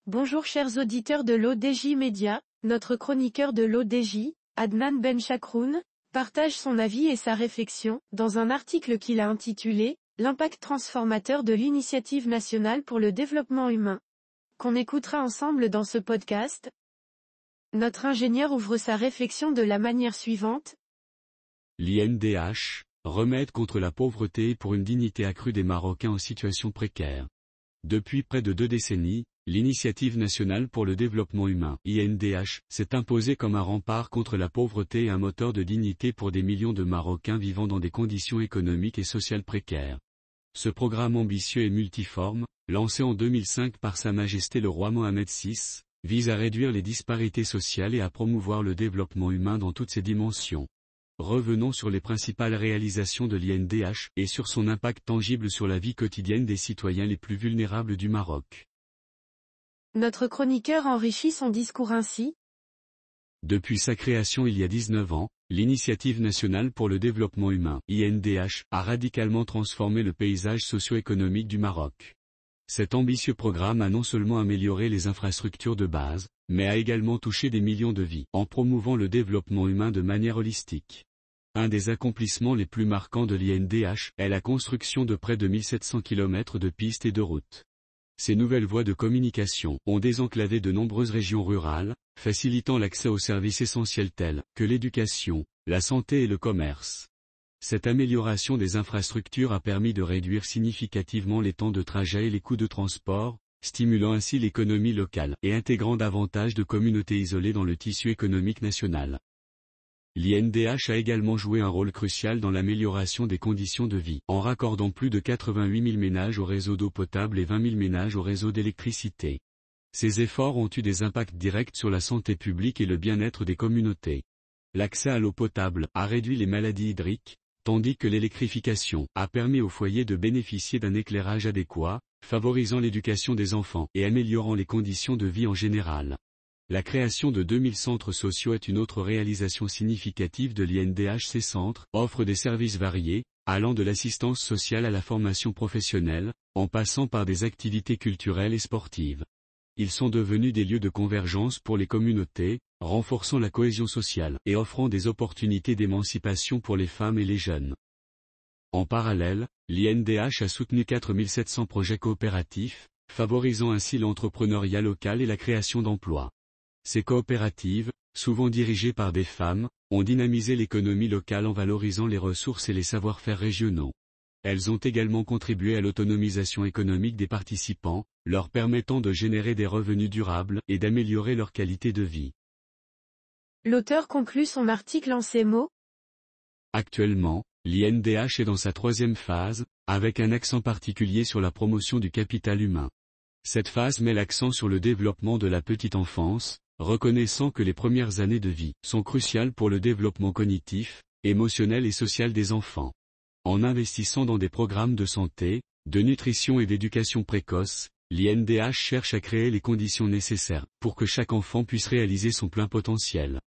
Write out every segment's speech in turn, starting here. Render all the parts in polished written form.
Bonjour chers auditeurs de l'ODJ Média, notre chroniqueur de l'ODJ, Adnan Benchakroun, partage son avis et sa réflexion, dans un article qu'il a intitulé « L'impact transformateur de l'initiative nationale pour le développement humain », qu'on écoutera ensemble dans ce podcast. Notre ingénieur ouvre sa réflexion de la manière suivante. L'INDH, remède contre la pauvreté et pour une dignité accrue des Marocains en situation précaire. Depuis près de 2 décennies, l'Initiative nationale pour le développement humain, INDH, s'est imposée comme un rempart contre la pauvreté et un moteur de dignité pour des millions de Marocains vivant dans des conditions économiques et sociales précaires. Ce programme ambitieux et multiforme, lancé en 2005 par Sa Majesté le roi Mohamed VI, vise à réduire les disparités sociales et à promouvoir le développement humain dans toutes ses dimensions. Revenons sur les principales réalisations de l'INDH et sur son impact tangible sur la vie quotidienne des citoyens les plus vulnérables du Maroc. Notre chroniqueur enrichit son discours ainsi. Depuis sa création il y a 19 ans, l'Initiative nationale pour le développement humain, INDH, a radicalement transformé le paysage socio-économique du Maroc. Cet ambitieux programme a non seulement amélioré les infrastructures de base, mais a également touché des millions de vies, en promouvant le développement humain de manière holistique. Un des accomplissements les plus marquants de l'INDH est la construction de près de 1700 km de pistes et de routes. Ces nouvelles voies de communication ont désenclavé de nombreuses régions rurales, facilitant l'accès aux services essentiels tels que l'éducation, la santé et le commerce. Cette amélioration des infrastructures a permis de réduire significativement les temps de trajet et les coûts de transport, stimulant ainsi l'économie locale et intégrant davantage de communautés isolées dans le tissu économique national. L'INDH a également joué un rôle crucial dans l'amélioration des conditions de vie, en raccordant plus de 88 000 ménages au réseau d'eau potable et 20 000 ménages au réseau d'électricité. Ces efforts ont eu des impacts directs sur la santé publique et le bien-être des communautés. L'accès à l'eau potable a réduit les maladies hydriques, tandis que l'électrification a permis aux foyers de bénéficier d'un éclairage adéquat, favorisant l'éducation des enfants et améliorant les conditions de vie en général. La création de 2000 centres sociaux est une autre réalisation significative de l'INDH. Ces centres offrent des services variés, allant de l'assistance sociale à la formation professionnelle, en passant par des activités culturelles et sportives. Ils sont devenus des lieux de convergence pour les communautés, renforçant la cohésion sociale et offrant des opportunités d'émancipation pour les femmes et les jeunes. En parallèle, l'INDH a soutenu 4700 projets coopératifs, favorisant ainsi l'entrepreneuriat local et la création d'emplois. Ces coopératives, souvent dirigées par des femmes, ont dynamisé l'économie locale en valorisant les ressources et les savoir-faire régionaux. Elles ont également contribué à l'autonomisation économique des participants, leur permettant de générer des revenus durables et d'améliorer leur qualité de vie. L'auteur conclut son article en ces mots. Actuellement, l'INDH est dans sa 3e phase, avec un accent particulier sur la promotion du capital humain. Cette phase met l'accent sur le développement de la petite enfance, reconnaissant que les premières années de vie sont cruciales pour le développement cognitif, émotionnel et social des enfants. En investissant dans des programmes de santé, de nutrition et d'éducation précoce, l'INDH cherche à créer les conditions nécessaires pour que chaque enfant puisse réaliser son plein potentiel.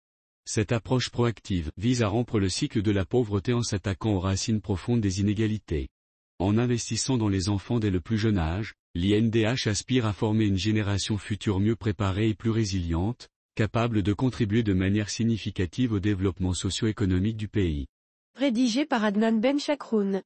Cette approche proactive vise à rompre le cycle de la pauvreté en s'attaquant aux racines profondes des inégalités. En investissant dans les enfants dès le plus jeune âge, l'INDH aspire à former une génération future mieux préparée et plus résiliente, capable de contribuer de manière significative au développement socio-économique du pays. Rédigé par Adnan Benchakroun.